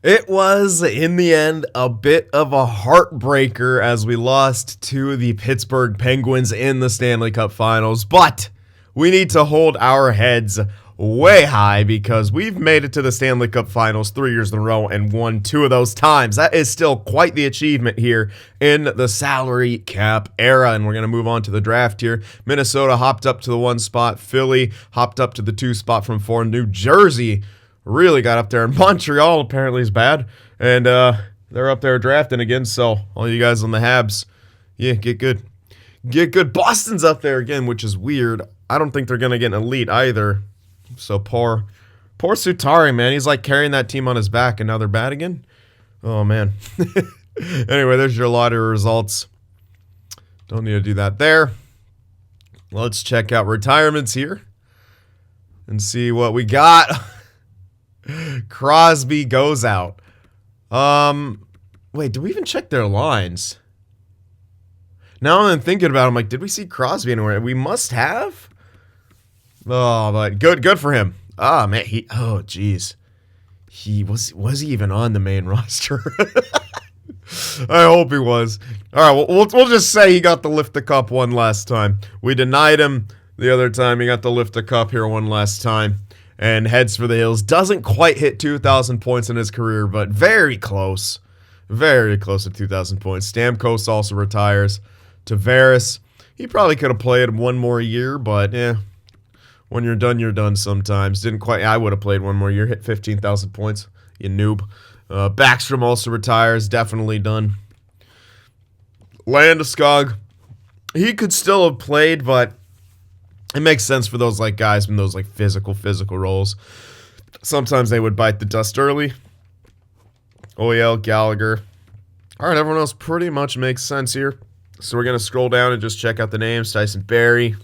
It was, in the end, a bit of a heartbreaker as we lost to the Pittsburgh Penguins in the Stanley Cup Finals, but we need to hold our heads way high because we've made it to the Stanley Cup Finals 3 years in a row and won 2 of those times. That is still quite the achievement here in the salary cap era, and we're going to move on to the draft here. Minnesota hopped up to the 1 spot. Philly hopped up to the 2 spot from 4. New Jersey really got up there, and Montreal apparently is bad, and they're up there drafting again, so all you guys on the Habs, yeah, get good. Get good. Boston's up there again, which is weird. I don't think they're going to get an elite either, so poor Sutari, man. He's like carrying that team on his back, and now they're bad again? Oh, man. Anyway, there's your lottery results. Don't need to do that there. Let's check out retirements here and see what we got. Crosby goes out. Wait, did we even check their lines? Now I'm thinking about it, I'm like, did we see Crosby anywhere? We must have. Oh, but good for him. Ah, man, oh, jeez. He was he even on the main roster? I hope he was. All right, we'll just say he got to lift the cup one last time. We denied him the other time. He got to lift the cup here one last time. And heads for the hills. Doesn't quite hit 2,000 points in his career, but very close. Very close to 2,000 points. Stamkos also retires. Tavares, he probably could have played one more year, but yeah, when you're done sometimes. Didn't quite, I would have played one more year, hit 15,000 points, you noob. Backstrom also retires, definitely done. Landeskog, he could still have played, but it makes sense for those like guys in those like physical roles. Sometimes they would bite the dust early. OEL, Gallagher. All right, everyone else pretty much makes sense here. So we're going to scroll down and just check out the names. Tyson Barrie.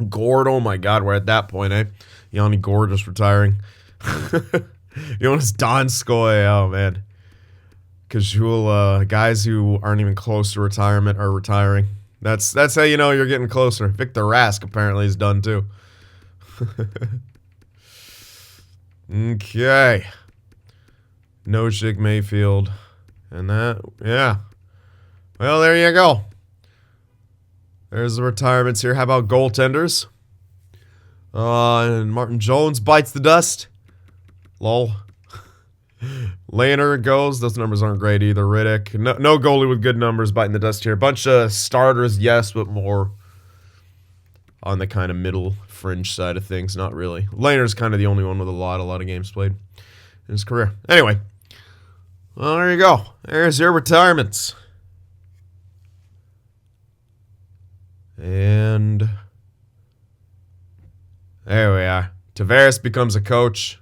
Gord, oh my God, we're at that point, eh? Yanni Gord just retiring. Jonas Donskoy, oh man. Casual, guys who aren't even close to retirement are retiring. That's how you know you're getting closer. Victor Rask apparently is done too. Okay. Noshik, Mayfield. And that, yeah. Well, there you go. There's the retirements here. How about goaltenders? And Martin Jones bites the dust. Lol. Laner goes. Those numbers aren't great either. Riddick. No goalie with good numbers biting the dust here. Bunch of starters, yes, but more on the kind of middle fringe side of things. Not really. Laner's kind of the only one with a lot of games played in his career. Anyway. Well, there you go. There's your retirements. And there we are. Tavares becomes a coach.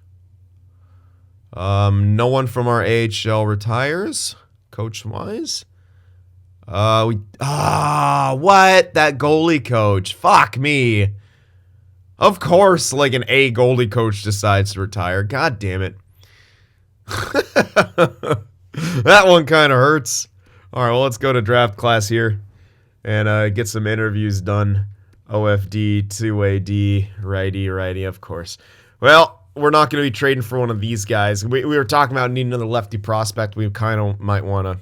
No one from our AHL retires, coach-wise. What? That goalie coach. Fuck me. Of course, like an A goalie coach decides to retire. God damn it. That one kind of hurts. All right, well, let's go to draft class here and get some interviews done. OFD, 2AD, righty, of course. Well, we're not going to be trading for one of these guys. We were talking about needing another lefty prospect. We kind of might want to.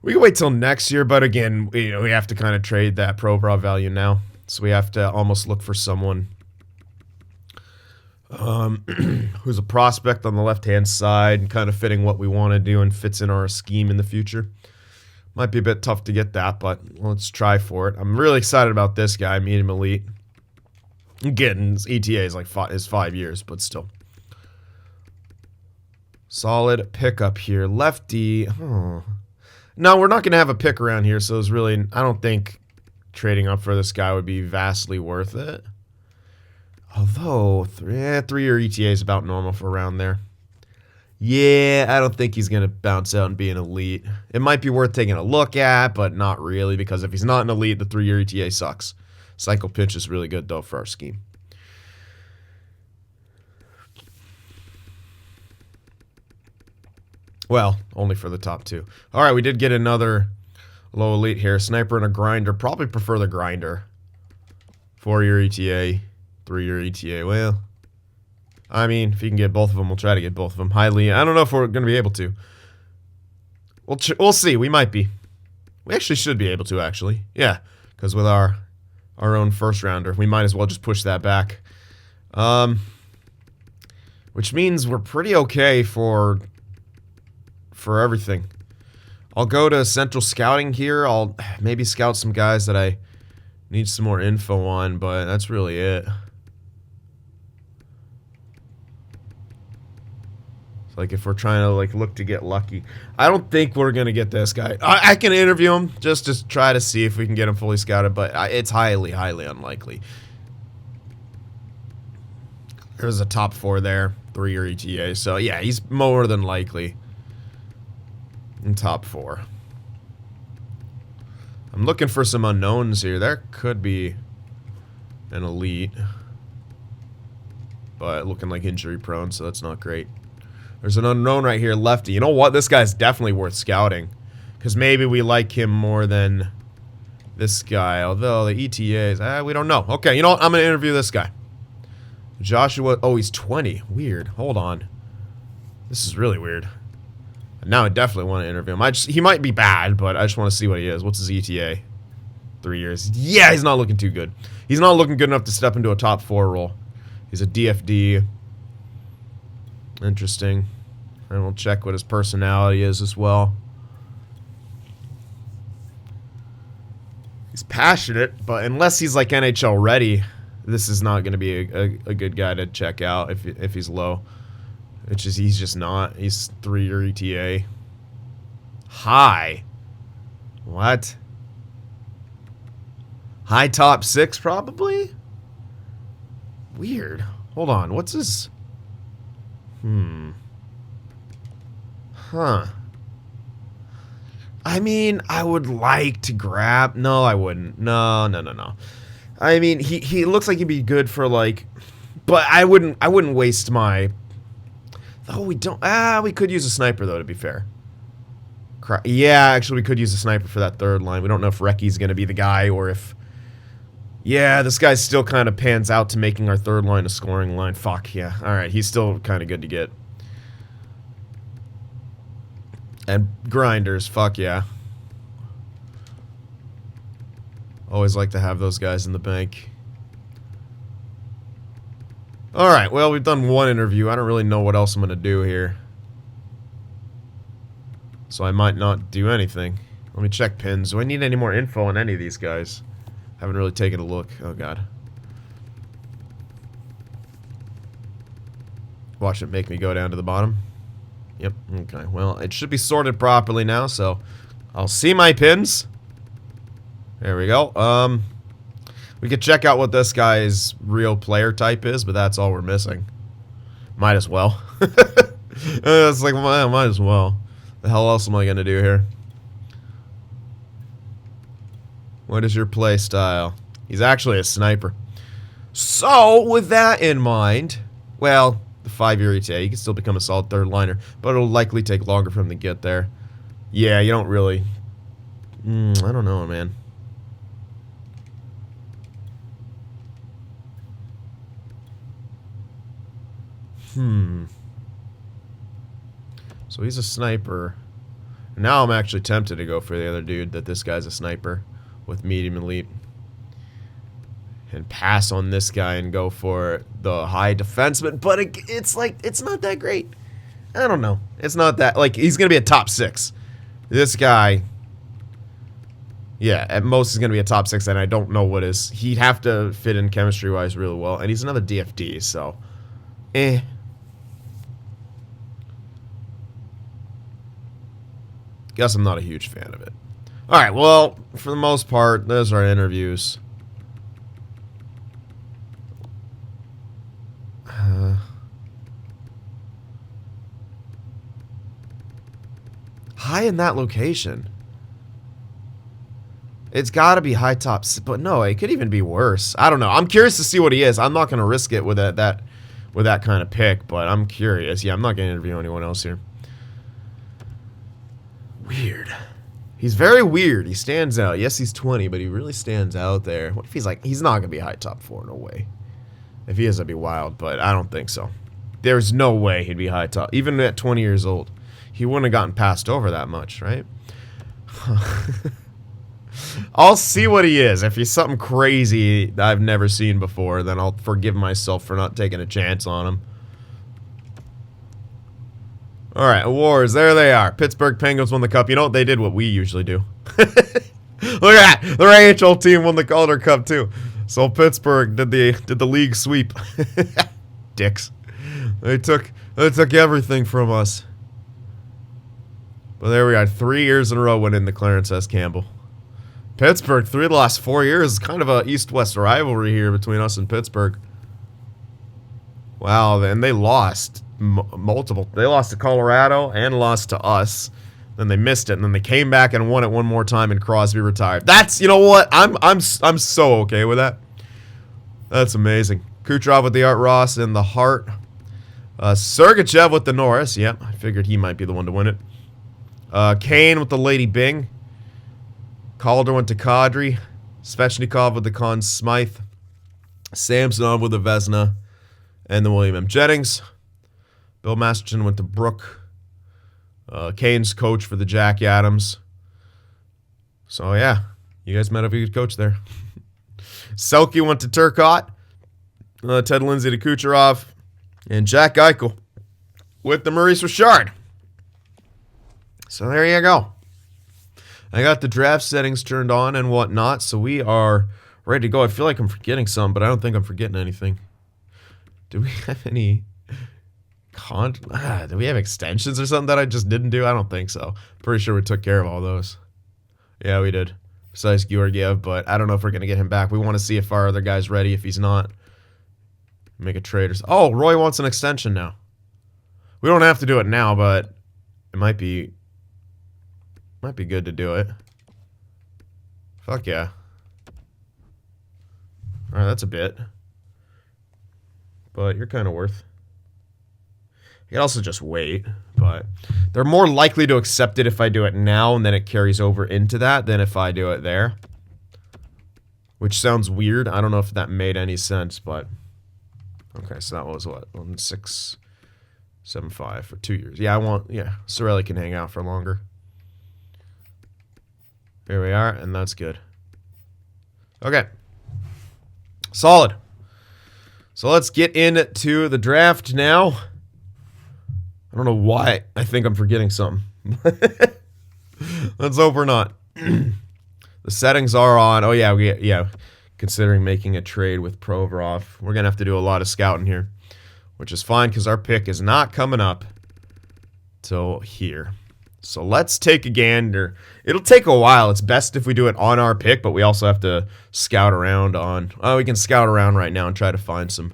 We can wait till next year, but again, we have to kind of trade that pro-raw value now. So we have to almost look for someone who's a prospect on the left-hand side and kind of fitting what we want to do and fits in our scheme in the future. Might be a bit tough to get that, but let's try for it. I'm really excited about this guy, medium elite. Getting his ETA is like 5 years, but still. Solid pickup here. Lefty. Oh. No, we're not going to have a pick around here, so it's really, I don't think trading up for this guy would be vastly worth it. Although, 3-year ETA is about normal for around there. Yeah, I don't think he's going to bounce out and be an elite. It might be worth taking a look at, but not really, because if he's not an elite, the 3-year ETA sucks. Cycle pitch is really good, though, for our scheme. Well, only for the top 2. All right, we did get another low elite here. Sniper and a grinder. Probably prefer the grinder. 4-year ETA, 3-year ETA. Well, I mean, if you can get both of them, we'll try to get both of them. Highly, I don't know if we're going to be able to. We'll see. We might be. We actually should be able to, actually. Yeah, because with our own first rounder, we might as well just push that back. Which means we're pretty okay for everything. I'll go to Central Scouting here. I'll maybe scout some guys that I need some more info on, but that's really it. It's like if we're trying to like look to get lucky. I don't think we're going to get this guy. I can interview him just to try to see if we can get him fully scouted, but it's highly, highly unlikely. There's a top 4 there, 3-year ETA. So yeah, he's more than likely in top 4. I'm looking for some unknowns here. There could be an elite, but looking like injury prone, so that's not great. There's an unknown right here, lefty. You know what? This guy's definitely worth scouting, because maybe we like him more than this guy. Although the ETAs, we don't know. Okay, you know what? I'm gonna interview this guy. Joshua. Oh, he's 20. Weird. Hold on. This is really weird. Now I definitely want to interview him. He might be bad, but I just want to see what he is. What's his ETA? 3 years. Yeah, he's not looking too good. He's not looking good enough to step into a top 4 role. He's a DFD. Interesting. And we'll check what his personality is as well. He's passionate, but unless he's like NHL ready, this is not going to be a good guy to check out if he's low. He's just not. He's 3-year ETA. High. What? High top 6 probably? Weird. Hold on. What's his... Huh. I mean, I would like to grab... No, I wouldn't. No. I mean, he looks like he'd be good for like... But I wouldn't waste my... Oh, we don't... we could use a sniper, though, to be fair. Yeah, actually, we could use a sniper for that third line. We don't know if Recky's going to be the guy or if... Yeah, this guy still kind of pans out to making our third line a scoring line. Fuck, yeah. All right, he's still kind of good to get. And grinders, fuck yeah. Always like to have those guys in the bank. Alright, well, we've done one interview. I don't really know what else I'm going to do here. So I might not do anything. Let me check pins. Do I need any more info on any of these guys? Haven't really taken a look. Oh, God. Watch it make me go down to the bottom. Yep, okay. Well, it should be sorted properly now, so I'll see my pins. There we go. We could check out what this guy's real player type is, but that's all we're missing. Might as well. It's like, well, might as well. The hell else am I going to do here? What is your play style? He's actually a sniper. So, with that in mind, well, the 5-year ETA, he can still become a solid third liner, but it'll likely take longer for him to get there. Yeah, you don't really... I don't know, man. So he's a sniper. Now I'm actually tempted to go for the other dude, that this guy's a sniper with medium elite. And pass on this guy and go for the high defenseman. But it's like, it's not that great. I don't know. It's not that, like, he's going to be a top 6. This guy, yeah, at most is going to be a top 6, and I don't know what is. He'd have to fit in chemistry-wise really well. And he's another DFD, so, Guess I'm not a huge fan of it. Alright, well, for the most part, those are our interviews. High in that location. It's got to be high tops, but no, it could even be worse. I don't know. I'm curious to see what he is. I'm not going to risk it with that kind of pick, but I'm curious. Yeah, I'm not going to interview anyone else here. Weird. He's very weird. He stands out. Yes, he's 20, but he really stands out there. What if he's like, he's not going to be high top 4, no way. If he is, that'd be wild, but I don't think so. there's no way he'd be high top. Even at 20 years old, he wouldn't have gotten passed over that much, right? I'll see what he is. If he's something crazy that I've never seen before, then I'll forgive myself for not taking a chance on him. Alright, awards. There they are. Pittsburgh Penguins won the cup. You know what? They did what we usually do. Look at that. Their AHL team won the Calder Cup too. So Pittsburgh did the league sweep. Dicks. They took everything from us. But there we are. 3 years in a row winning the Clarence S. Campbell. Pittsburgh, 3 of the last 4 years. Kind of a East-West rivalry here between us and Pittsburgh. Wow, and they lost multiple. They lost to Colorado and lost to us. Then they missed it, and then they came back and won it one more time, and Crosby retired. That's, you know what? I'm so okay with that. That's amazing. Kucherov with the Art Ross and the Hart. Sergachev with the Norris. Yep, I figured he might be the one to win it. Kane with the Lady Byng. Calder went to Kadri. Svechnikov with the Conn Smythe. Samsonov with the Vezina. And the William M. Jennings. Bill Masterton went to Brook. Kane's coach for the Jack Adams. So, yeah. You guys might have a good coach there. Selke went to Turcotte. Ted Lindsay to Kucherov. And Jack Eichel with the Maurice Richard. So, there you go. I got the draft settings turned on and whatnot, so we are ready to go. I feel like I'm forgetting some, but I don't think I'm forgetting anything. Do we have any... do we have extensions or something that I just didn't do? I don't think so. Pretty sure we took care of all those. Yeah, we did. Besides Georgiev, but I don't know if we're going to get him back. We want to see if our other guy's ready. If he's not, make a trade. Oh, Roy wants an extension now. We don't have to do it now, but it might be good to do it. Fuck yeah. Alright, that's a bit. But you're kind of worth. You can also just wait, but they're more likely to accept it if I do it now and then it carries over into that than if I do it there. Which sounds weird. I don't know if that made any sense, but... Okay, so that was what? 675 for 2 years. Yeah, Cirelli can hang out for longer. Here we are, and that's good. Okay. Solid. So let's get into the draft now. I don't know why I think I'm forgetting something. Let's hope we're not. The settings are on. Oh, yeah. Considering making a trade with Provorov. We're going to have to do a lot of scouting here. Which is fine because our pick is not coming up till here. So let's take a gander. It'll take a while. It's best if we do it on our pick, but we also have to scout around on... Oh, we can scout around right now and try to find some...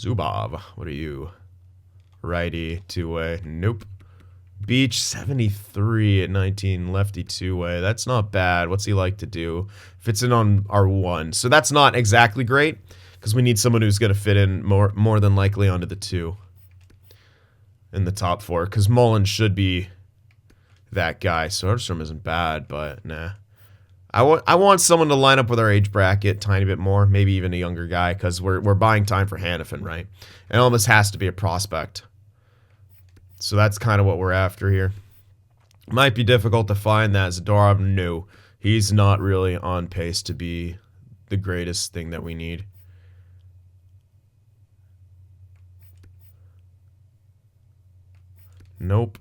Zubov, what are you? Righty, two-way. Nope. Beach, 73 at 19, lefty, two-way. That's not bad. What's he like to do? Fits in on our one. So that's not exactly great, because we need someone who's going to fit in more than likely onto the two. In the top four, because Mullen should be that guy. Soderstrom isn't bad, but nah. I want someone to line up with our age bracket tiny bit more, maybe even a younger guy, because we're buying time for Hanifin, right? And all this has to be a prospect. So that's kind of what we're after here. Might be difficult to find that. Zadorov, no. He's not really on pace to be the greatest thing that we need. Nope.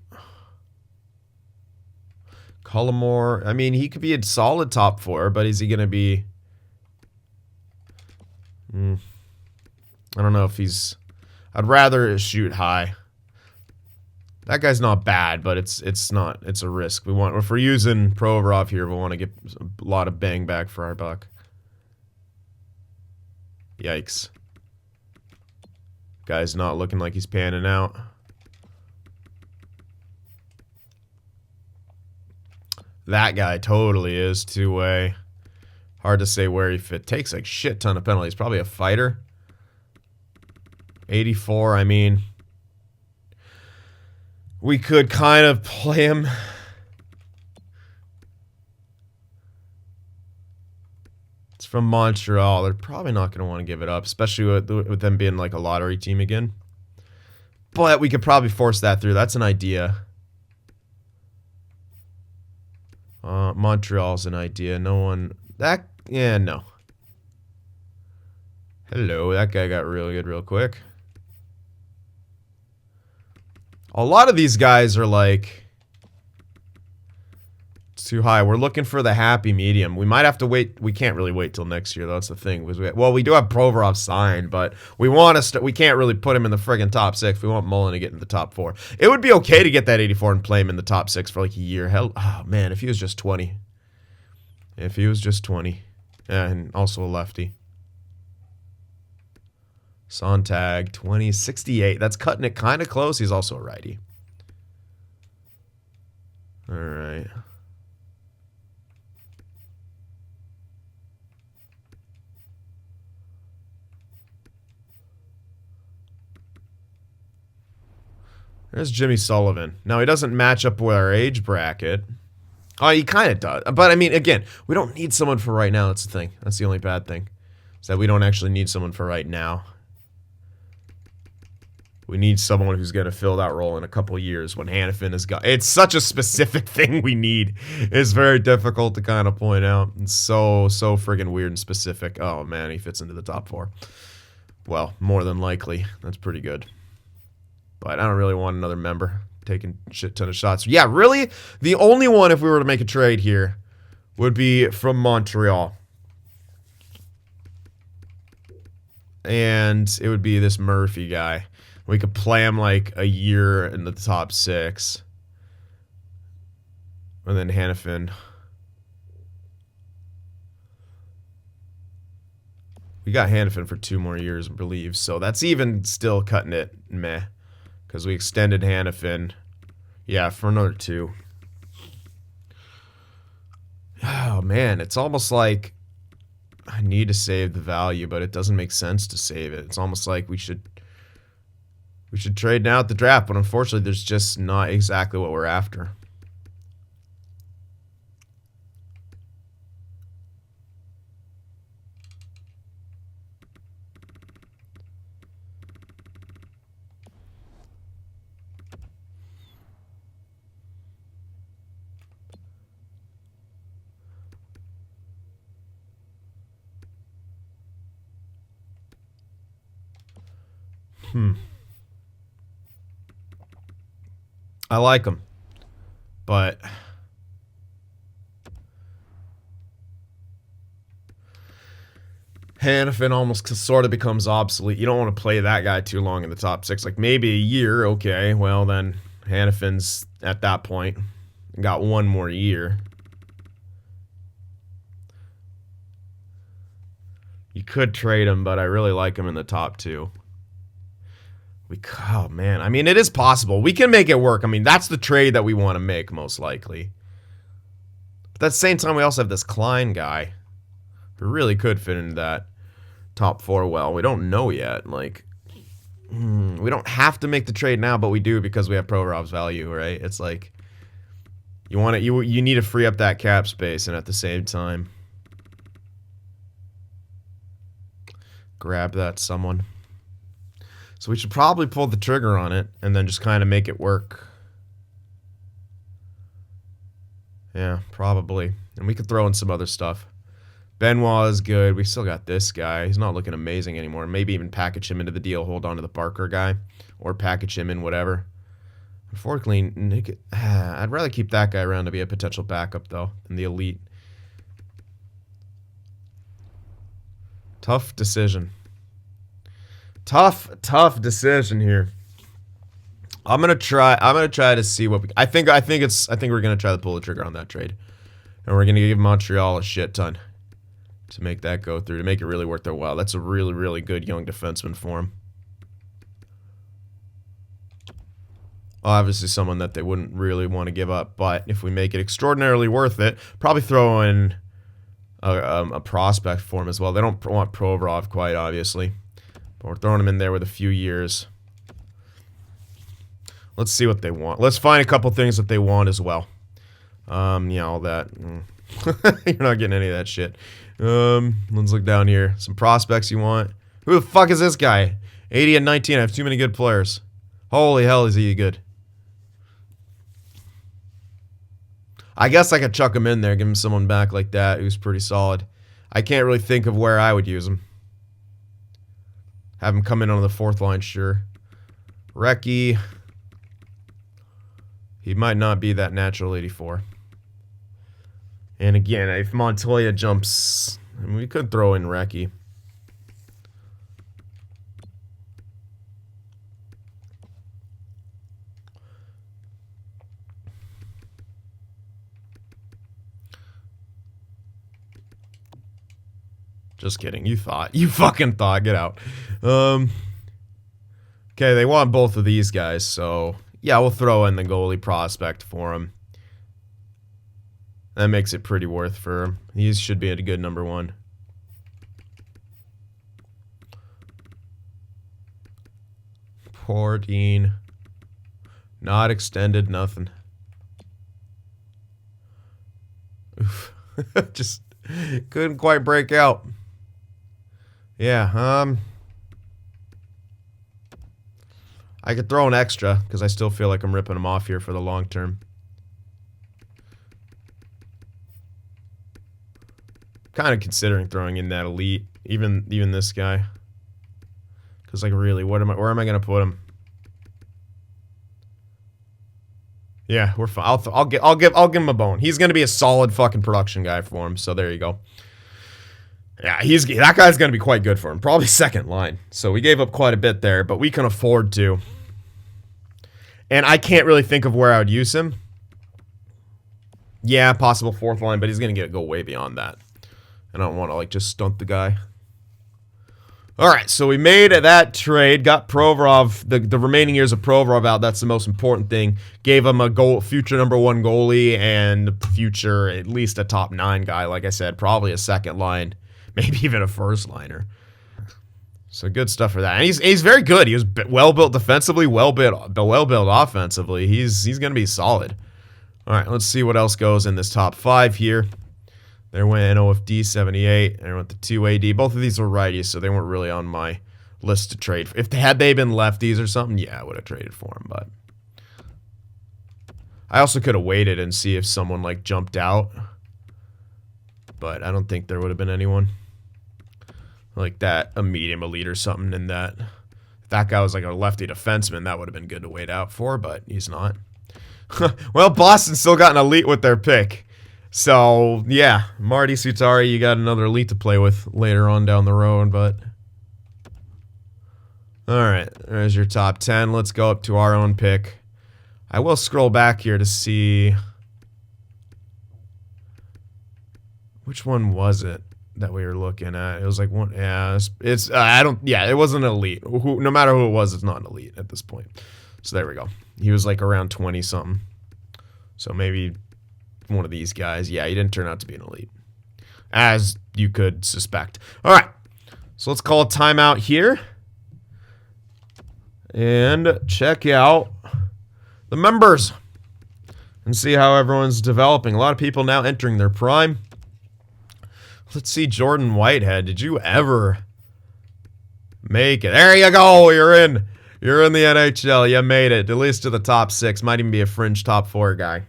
Cullimore, I mean, he could be a solid top four, but is he going to be... I don't know if he's... I'd rather shoot high. That guy's not bad, but it's a risk. If we're using Provorov here, we want to get a lot of bang back for our buck. Yikes. Guy's not looking like he's panning out. That guy totally is two-way. Hard to say where he fit. Takes a shit ton of penalties. Probably a fighter. 84, I mean... We could kind of play him. It's from Montreal. They're probably not going to want to give it up, especially with them being like a lottery team again. But we could probably force that through. That's an idea. Montreal's an idea. No one... Yeah, no. Hello, that guy got really good real quick. A lot of these guys are like... too high. We're looking for the happy medium. We might have to wait. We can't really wait till next year. That's the thing. Well, we do have Provorov signed, but we want to. We can't really put him in the friggin' top 6. We want Mullen to get in the top 4. It would be okay to get that 84 and play him in the top 6 for like a year. Hell, oh man, if he was just 20. If he was just 20, and also a lefty. Sontag 20, 68. That's cutting it kind of close. He's also a righty. All right. There's Jimmy Sullivan. Now, he doesn't match up with our age bracket. Oh, he kind of does. But, I mean, again, we don't need someone for right now. That's the thing. That's the only bad thing. Is that we don't actually need someone for right now. We need someone who's going to fill that role in a couple years when Hanifin is gone. It's such a specific thing we need. It's very difficult to kind of point out. It's so friggin' weird and specific. Oh, man, he fits into the top 4. Well, more than likely. That's pretty good. But I don't really want another member taking a shit ton of shots. Yeah, really? The only one, if we were to make a trade here, would be from Montreal. And it would be this Murphy guy. We could play him like a year in the top 6. And then Hanifin. We got Hanifin for 2 more years, I believe. So that's even still cutting it meh. Because we extended Hanifin. Yeah, for another 2. Oh, man. It's almost like I need to save the value, but it doesn't make sense to save it. It's almost like we should trade now at the draft, but unfortunately, there's just not exactly what we're after. I like him, but Hanifin almost sort of becomes obsolete. You don't want to play that guy too long in the top 6. Like maybe a year, okay. Well, then Hanifin's at that point got 1 more year. You could trade him, but I really like him in the top 2. Oh, man. I mean, it is possible. We can make it work. I mean, that's the trade that we want to make, most likely. But at the same time, we also have this Klein guy who really could fit into that top 4 well. We don't know yet. Like, we don't have to make the trade now, but we do because we have Provorov's value, right? It's like, you want it. You need to free up that cap space, and at the same time, grab that someone. So we should probably pull the trigger on it and then just kind of make it work. Yeah, probably. And we could throw in some other stuff. Benoit is good. We still got this guy. He's not looking amazing anymore. Maybe even package him into the deal. Hold on to the Barker guy. Or package him in whatever. Unfortunately, I'd rather keep that guy around to be a potential backup, though, than the elite. Tough decision. Tough decision here. I'm gonna try to see what I think we're gonna try to pull the trigger on that trade, and we're gonna give Montreal a shit ton to make that go through, to make it really worth their while. That's a really good young defenseman for him. Obviously, someone that they wouldn't really want to give up, but if we make it extraordinarily worth it, probably throw in a prospect for him as well. They don't want Provorov, quite obviously. But we're throwing them in there with a few years. Let's see what they want. Let's find a couple things that they want as well. Yeah, all that. You're not getting any of that shit. Let's look down here. Some prospects you want. Who the fuck is this guy? 80 and 19. I have too many good players. Holy hell, is he good. I guess I could chuck him in there, give him someone back like that who's pretty solid. I can't really think of where I would use him. Have him come in on the fourth line, sure. Recchi. He might not be that natural 84. And again, if Montoya jumps, I mean, we could throw in Recchi. Just kidding. You thought. You fucking thought. Get out. Okay, they want both of these guys, so yeah, we'll throw in the goalie prospect for him. That makes it pretty worth for him. He should be at a good number 1. Poor Dean. Not extended, nothing. Oof. Just couldn't quite break out. Yeah, I could throw an extra, because I still feel like I'm ripping him off here for the long term. Kind of considering throwing in that elite, even this guy. Because, like, really, where am I going to put him? Yeah, we're fine. I'll give him a bone. He's going to be a solid fucking production guy for him, so there you go. Yeah, that guy's going to be quite good for him. Probably second line. So we gave up quite a bit there, but we can afford to. And I can't really think of where I would use him. Yeah, possible fourth line, but he's going to go way beyond that. I don't want to, like, just stunt the guy. Alright, so we made that trade. Got Provorov, the remaining years of Provorov out. That's the most important thing. Gave him a future number 1 goalie and future, at least a top 9 guy. Like I said, probably a second line. Maybe even a first liner. So good stuff for that. And he's very good. He was well built defensively, well built offensively. He's going to be solid. All right, let's see what else goes in this top 5 here. There went an OFD 78. There went the 2 AD. Both of these were righties, so they weren't really on my list to trade. If they had been lefties or something, yeah, I would have traded for them. But I also could have waited and see if someone like jumped out. But I don't think there would have been anyone like that, a medium elite or something. And that if that guy was like a lefty defenseman, that would have been good to wait out for. But he's not. Well, Boston still got an elite with their pick. So, yeah, Marty Sutari, you got another elite to play with later on down the road, but... Alright, there's your top 10. Let's go up to our own pick. I will scroll back here to see... Which one was it that we were looking at? It was like one... Yeah, it wasn't an elite. No matter who it was, it's not an elite at this point. So there we go. He was like around 20-something. So maybe... one of these guys. Yeah, he didn't turn out to be an elite, as you could suspect. All right, so let's call a timeout here and check out the members and see how everyone's developing. A lot of people now entering their prime. Let's see, Jordan Whitehead. Did you ever make it? There you go. You're in. You're in the NHL. You made it, at least to the top 6. Might even be a fringe top 4 guy.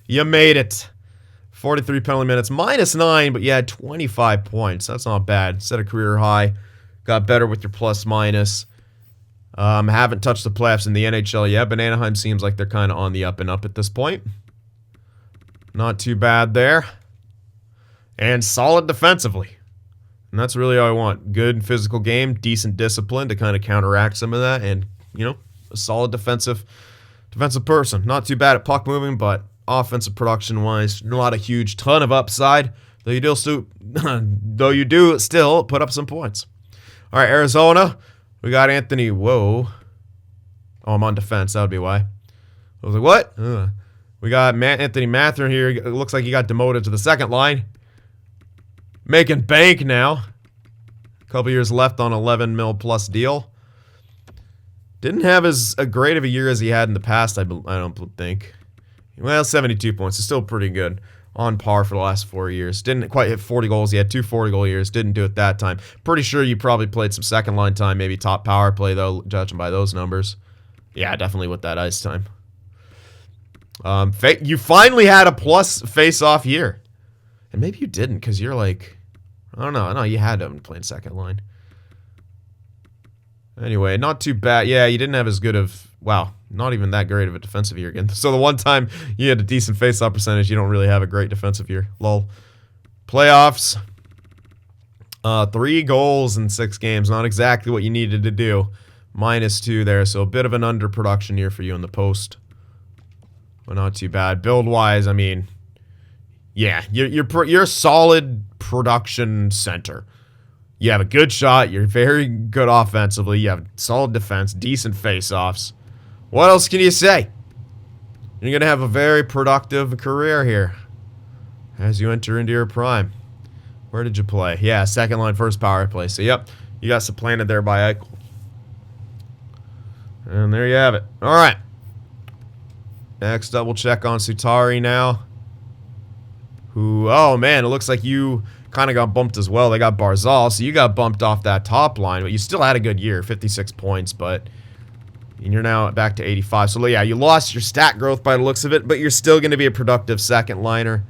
You made it. 43 penalty minutes, -9, but you had 25 points. That's not bad. Set a career high. Got better with your plus-minus. Haven't touched the playoffs in the NHL yet, but Anaheim seems like they're kind of on the up and up at this point. Not too bad there. And solid defensively. And that's really all I want. Good physical game, decent discipline to kind of counteract some of that, and, you know, a solid defensive person. Not too bad at puck moving, but offensive production wise, not a huge ton of upside, though you do still put up some points. All right, Arizona, we got Anthony. Whoa. Oh, I'm on defense. That would be why. I was like, what? We got Anthony Matherin here. It looks like he got demoted to the second line. Making bank now. A couple years left on $11 million plus deal. Didn't have as great of a year as he had in the past, I don't think. Well, 72 points is still pretty good. On par for the last 4 years. Didn't quite hit 40 goals. He had 2 40-goal years. Didn't do it that time. Pretty sure you probably played some second-line time, maybe top power play, though, judging by those numbers. Yeah, definitely with that ice time. You finally had a plus face-off year. And maybe you didn't, because you're like... I don't know. No, you had him playing second line. Anyway, not too bad. Yeah, you didn't have as good of... Wow, not even that great of a defensive year again. So the one time you had a decent face-off percentage, you don't really have a great defensive year. Lol. Playoffs. 3 goals in 6 games. Not exactly what you needed to do. -2 there, so a bit of an underproduction year for you in the post. But not too bad. Build-wise, I mean... Yeah, you're a solid production center. You have a good shot. You're very good offensively. You have solid defense, decent face-offs. What else can you say? You're going to have a very productive career here as you enter into your prime. Where did you play? Yeah, second line, first power play. So, yep, you got supplanted there by Eichel. And there you have it. All right. Next up, we'll check on Sutari now. Who, oh man, it looks like you kind of got bumped as well. They got Barzal, so you got bumped off that top line, but you still had a good year, 56 points, but you're now back to 85. So yeah, you lost your stat growth by the looks of it, but you're still going to be a productive second liner.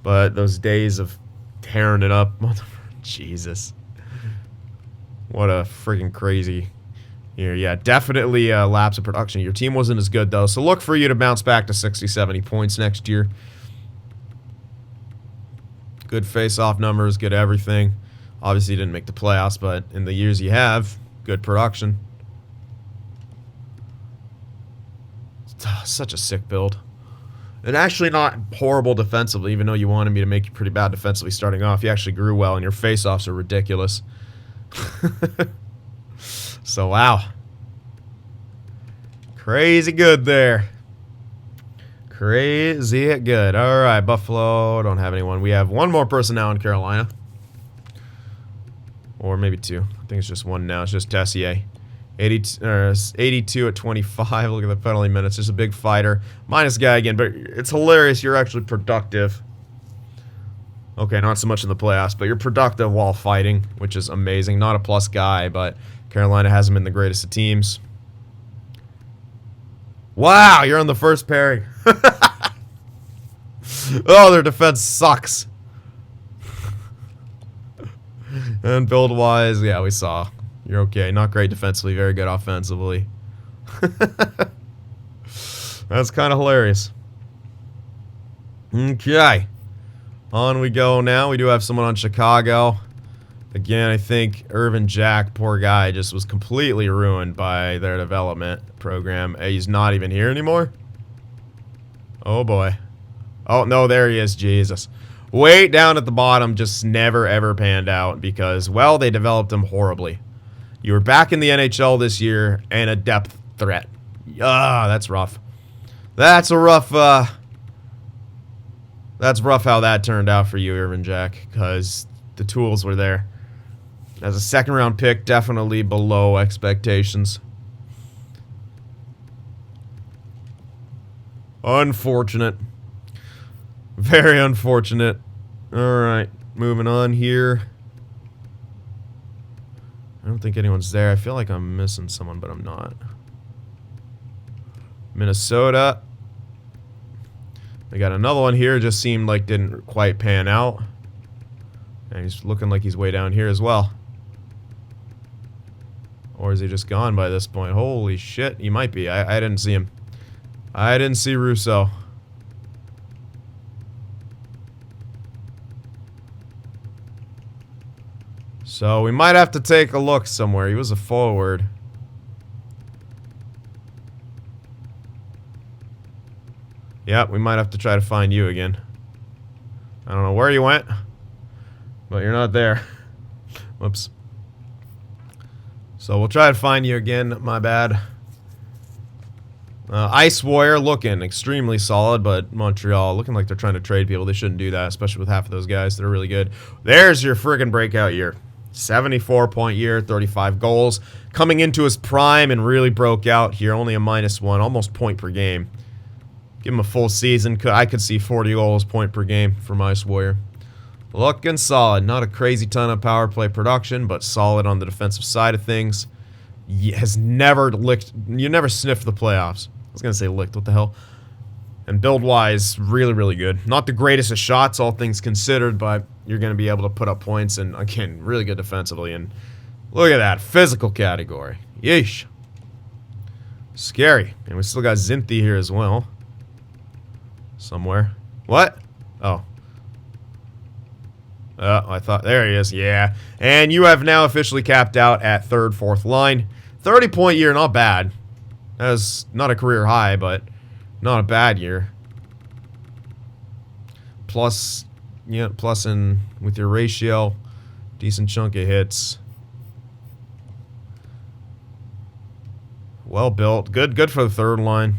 But those days of tearing it up, Jesus. What a freaking crazy year. Yeah, definitely a lapse of production. Your team wasn't as good, though, so look for you to bounce back to 60, 70 points next year. Good face-off numbers, good everything. Obviously, you didn't make the playoffs, but in the years you have, good production. Such a sick build. And actually not horrible defensively, even though you wanted me to make you pretty bad defensively starting off. You actually grew well, and your face-offs are ridiculous. So, wow. Crazy good there. Crazy good. All right, Buffalo. Don't have anyone. We have one more person now in Carolina. Or maybe 2. I think it's just 1 now. It's just Tessier. 82 at 25. Look at the penalty minutes. Just a big fighter. Minus guy again, but it's hilarious. You're actually productive. Okay, not so much in the playoffs, but you're productive while fighting, which is amazing. Not a plus guy, but Carolina hasn't been the greatest of teams. Wow, you're on the first pairing. Oh, their defense sucks. And build-wise, yeah, we saw. You're okay. Not great defensively, very good offensively. That's kind of hilarious. Okay. On we go now. We do have someone on Chicago. Again, I think Irvin Jack, poor guy, just was completely ruined by their development program. He's not even here anymore? Oh, boy. Oh, no, there he is. Jesus. Way down at the bottom, just never, ever panned out because, well, they developed him horribly. You were back in the NHL this year and a depth threat. Ah, that's rough. That's a rough, that's rough how that turned out for you, Irvin Jack, because the tools were there. As a second-round pick, definitely below expectations. Unfortunate. Very unfortunate. Alright, moving on here. I don't think anyone's there. I feel like I'm missing someone, but I'm not. Minnesota. We got another one here. Just seemed like didn't quite pan out. And he's looking like he's way down here as well. Or is he just gone by this point? Holy shit, he might be. I didn't see him. I didn't see Russo. So we might have to take a look somewhere. He was a forward. Yep, we might have to try to find you again. I don't know where you went, but you're not there. Whoops. So we'll try to find you again. My bad. Ice Warrior looking extremely solid, but Montreal looking like they're trying to trade people. They shouldn't do that, especially with half of those guys that are really good. There's your friggin' breakout year. 74-point year, 35 goals. Coming into his prime and really broke out here. Only a -1, almost point per game. Give him a full season. I could see 40 goals, point per game from Ice Warrior. Looking solid. Not a crazy ton of power play production, but solid on the defensive side of things. Has never licked. You never sniffed the playoffs. I was going to say licked. What the hell? And build-wise, really, really good. Not the greatest of shots, all things considered, but you're going to be able to put up points. And, again, really good defensively. And look at that. Physical category. Yeesh. Scary. And we still got Zinthi here as well. Somewhere. What? Oh. I thought, there he is, yeah. And you have now officially capped out at third, fourth line. 30-point year, not bad. That was not a career high, but not a bad year. Plus, yeah, plus in with your ratio, decent chunk of hits. Well built, good for the third line.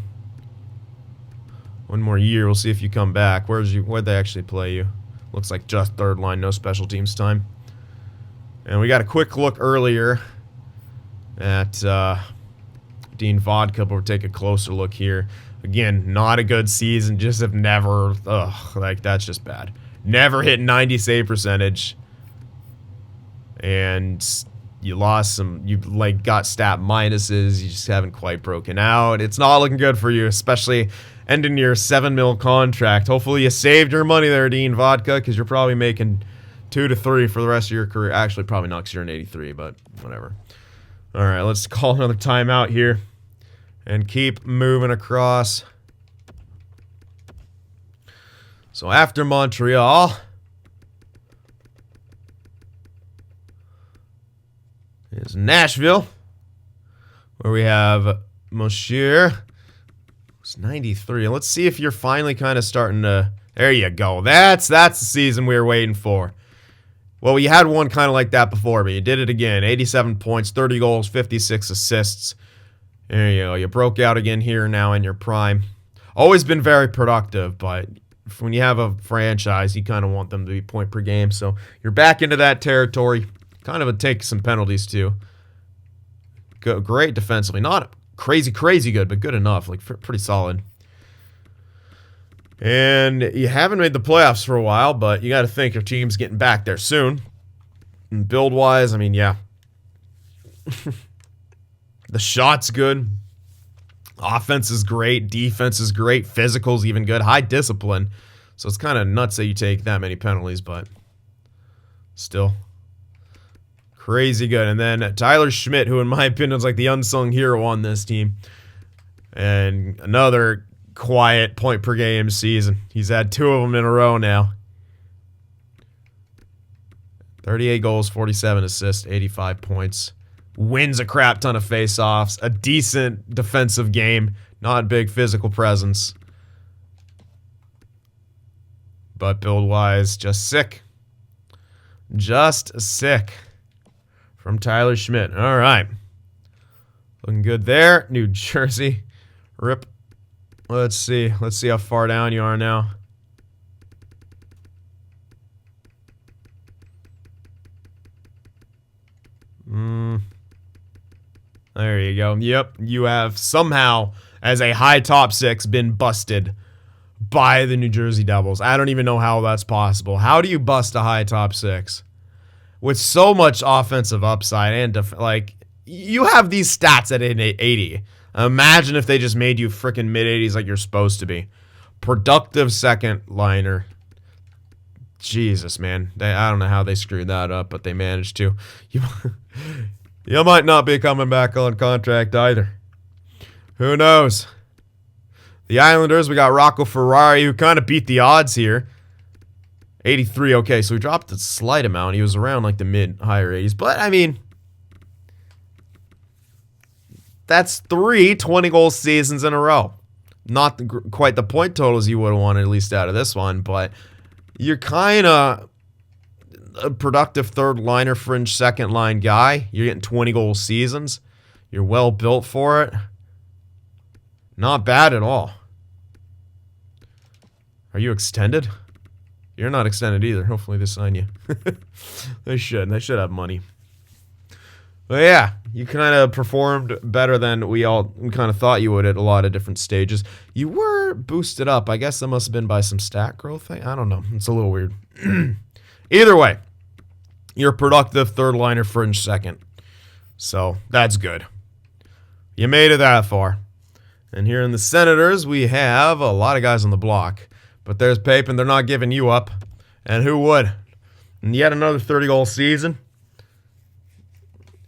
One more year, we'll see if you come back. Where'd they actually play you? Looks like just third line, no special teams time. And we got a quick look earlier at Dean Vodka, but we'll take a closer look here. Again, not a good season, just have never, like that's just bad. Never hit 90 save percentage. And you lost some, you like got stat minuses, you just haven't quite broken out. It's not looking good for you, especially ending your $7 million contract. Hopefully you saved your money there, Dean Vodka, because you're probably making 2 to 3 for the rest of your career. Actually, probably not because you're an 83, but whatever. All right, let's call another timeout here and keep moving across. So after Montreal is Nashville, where we have Monsieur. It's 93. Let's see if you're finally kind of starting to... There you go. That's the season we were waiting for. Well, you had one kind of like that before, but you did it again. 87 points, 30 goals, 56 assists. There you go. You broke out again here now in your prime. Always been very productive, but when you have a franchise, you kind of want them to be point per game. So you're back into that territory. Kind of take some penalties, too. Great defensively. Not crazy good, but good enough. Like, pretty solid. And you haven't made the playoffs for a while, but you got to think your team's getting back there soon. And build-wise, I mean, yeah. The shot's good. Offense is great. Defense is great. Physical's even good. High discipline. So it's kind of nuts that you take that many penalties, but still crazy good. And then Tyler Schmidt, who in my opinion is like the unsung hero on this team. And another quiet point per game season. He's had 2 of them in a row now. 38 goals, 47 assists, 85 points. Wins a crap ton of face-offs. A decent defensive game. Not big physical presence. But build-wise, just sick. Just sick. From Tyler Schmidt. All right. Looking good there. New Jersey. Rip. Let's see. Let's see how far down you are now. There you go. Yep. You have somehow, as a high top 6, been busted by the New Jersey Devils. I don't even know how that's possible. How do you bust a high top 6? With so much offensive upside and like, you have these stats at an 80. Imagine if they just made you freaking mid-80s like you're supposed to be. Productive second liner. Jesus, man. I don't know how they screwed that up, but they managed to. You might not be coming back on contract either. Who knows? The Islanders, we got Rocco Ferrari, who kind of beat the odds here. 83, okay, so he dropped a slight amount. He was around like the mid-higher 80s. But, I mean, that's 3 20-goal seasons in a row. Not quite the point totals you would have wanted, at least out of this one, but you're kind of a productive third-liner, fringe second-line guy. You're getting 20-goal seasons. You're well built for it. Not bad at all. Are you extended? You're not extended either. Hopefully they sign you. They should. They should have money. But yeah, you kind of performed better than we kind of thought you would at a lot of different stages. You were boosted up. I guess that must have been by some stat growth thing. I don't know. It's a little weird. Either way, you're a productive third liner fringe second. So that's good. You made it that far. And here in the Senators, we have a lot of guys on the block. But there's Pape, and they're not giving you up. And who would? And yet another 30-goal season.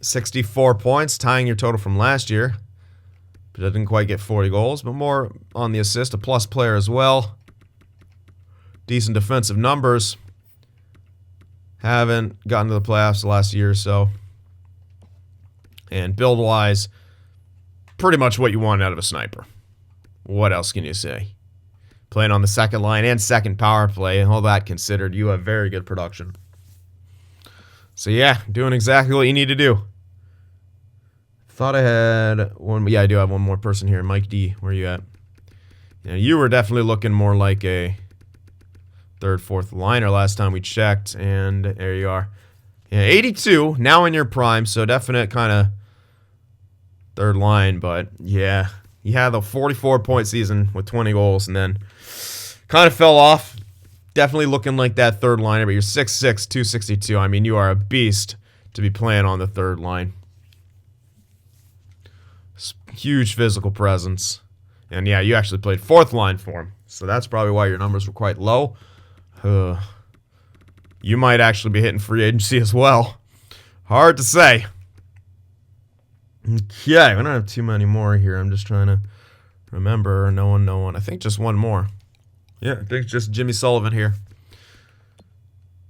64 points, tying your total from last year. But I didn't quite get 40 goals, but more on the assist, a plus player as well. Decent defensive numbers. Haven't gotten to the playoffs the last year or so. And build-wise, pretty much what you want out of a sniper. What else can you say? Playing on the second line and second power play, and all that considered, you have very good production. So yeah, doing exactly what you need to do. Thought I had one. Yeah, I do have one more person here. Mike D, where are you at? Yeah, you were definitely looking more like a third, fourth liner last time we checked, and there you are. Yeah, 82, now in your prime, so definite kind of third line, but yeah, you had the 44-point season with 20 goals, and then kind of fell off. Definitely looking like that third liner, but you're 6'6", 262. I mean, you are a beast to be playing on the third line. Huge physical presence. And yeah, you actually played fourth line for him. So that's probably why your numbers were quite low. You might actually be hitting free agency as well. Hard to say. Okay, I don't have too many more here. I'm just trying to remember. No one. I think just one more. Yeah, I think just Jimmy Sullivan here.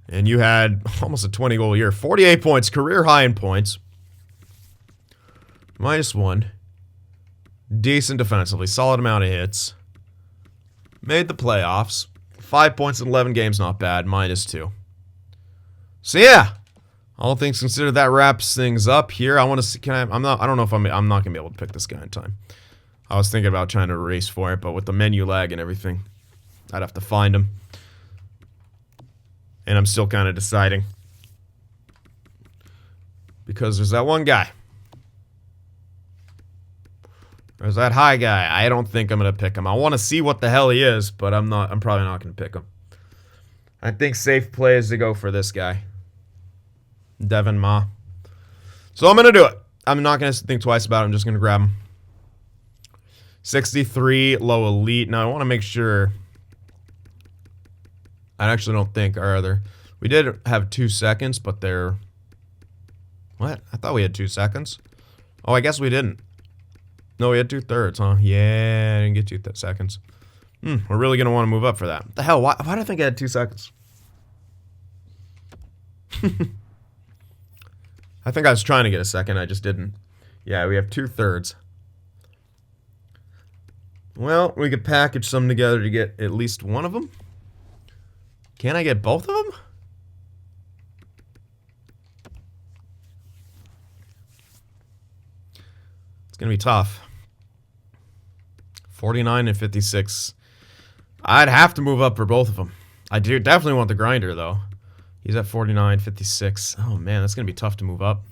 And you had almost a 20-goal year. 48 points, career high in points. -1. Decent defensively. Solid amount of hits. Made the playoffs. 5 points in 11 games, not bad. -2. So yeah, all things considered, that wraps things up here. I want to see. I don't know if I'm not gonna be able to pick this guy in time. I was thinking about trying to race for it, but with the menu lag and everything, I'd have to find him. And I'm still kind of deciding. Because there's that one guy. There's that high guy. I don't think I'm going to pick him. I want to see what the hell he is, but I'm probably not going to pick him. I think safe play is to go for this guy. Devin Ma. So I'm going to do it. I'm not going to think twice about it. I'm just going to grab him. 63, low elite. Now, I want to make sure. I actually don't think our other. We did have 2 seconds, but they're. What? I thought we had 2 seconds. Oh, I guess we didn't. No, we had 2/3, huh? Yeah, I didn't get 2 seconds. We're really going to want to move up for that. What the hell? Why did I think I had 2 seconds? I think I was trying to get a second. I just didn't. Yeah, we have 2/3. Well, we could package some together to get at least one of them. Can I get both of them? It's going to be tough. 49 and 56. I'd have to move up for both of them. I do definitely want the grinder, though. He's at 49, 56. Oh, man, that's going to be tough to move up.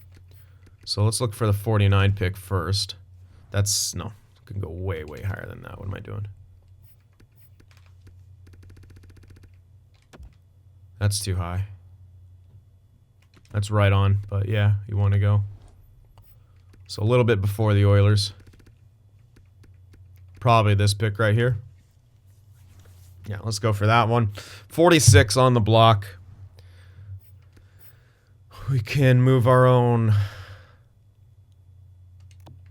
So let's look for the 49 pick first. That's, no, it can go way, way higher than that. What am I doing? That's too high. That's right on, but yeah, you want to go. So a little bit before the Oilers. Probably this pick right here. Yeah, let's go for that one. 46 on the block. We can move our own.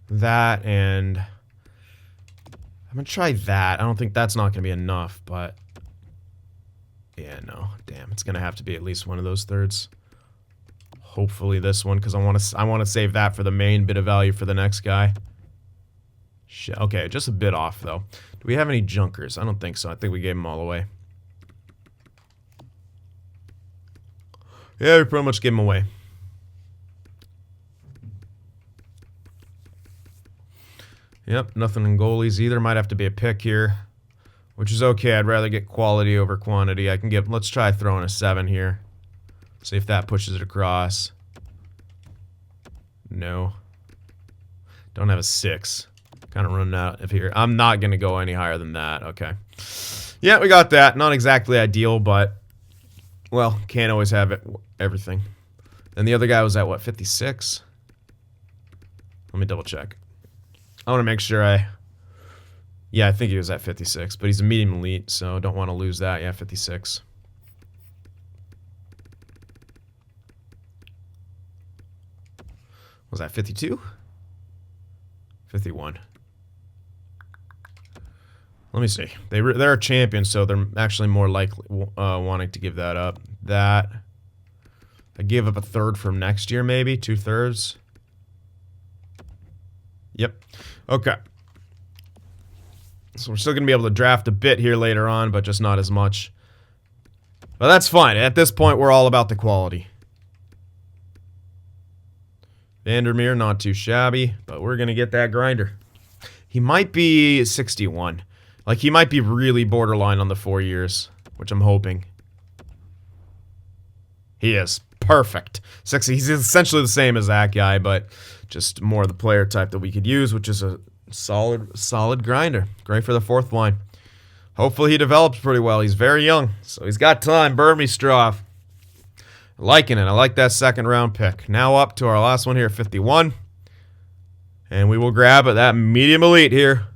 That and I'm going to try that. I don't think that's not going to be enough, but yeah, no. Damn, it's going to have to be at least one of those thirds. Hopefully this one, because I want to save that for the main bit of value for the next guy. Shit. Okay, just a bit off, though. Do we have any junkers? I don't think so. I think we gave them all away. Yeah, we pretty much gave them away. Yep, nothing in goalies either. Might have to be a pick here, which is okay. I'd rather get quality over quantity. I can get. Let's try throwing a 7 here. See if that pushes it across. No. Don't have a 6. Kind of running out of here. I'm not going to go any higher than that. Okay. Yeah, we got that. Not exactly ideal, but, well, can't always have everything. And the other guy was at, what, 56? Let me double check. I want to make sure Yeah, I think he was at 56, but he's a medium elite, so don't want to lose that. Yeah, 56. Was that 52? 51. Let me see. They're a champion, so they're actually more likely wanting to give that up. That I gave up a third from next year, maybe 2/3. Yep. Okay. So we're still gonna be able to draft a bit here later on, but just not as much. But that's fine. At this point, we're all about the quality. Vandermeer, not too shabby, but we're gonna get that grinder. He might be 61. Like, he might be really borderline on the 4 years, which I'm hoping. He is. Perfect. 60. He's essentially the same as that guy, but just more the player type that we could use, which is a solid grinder. Great for the 4th line. Hopefully he develops pretty well. He's very young, so he's got time. Burmeistrov. Liking it. I like that 2nd round pick. Now up to our last one here, 51. And we will grab that medium elite here.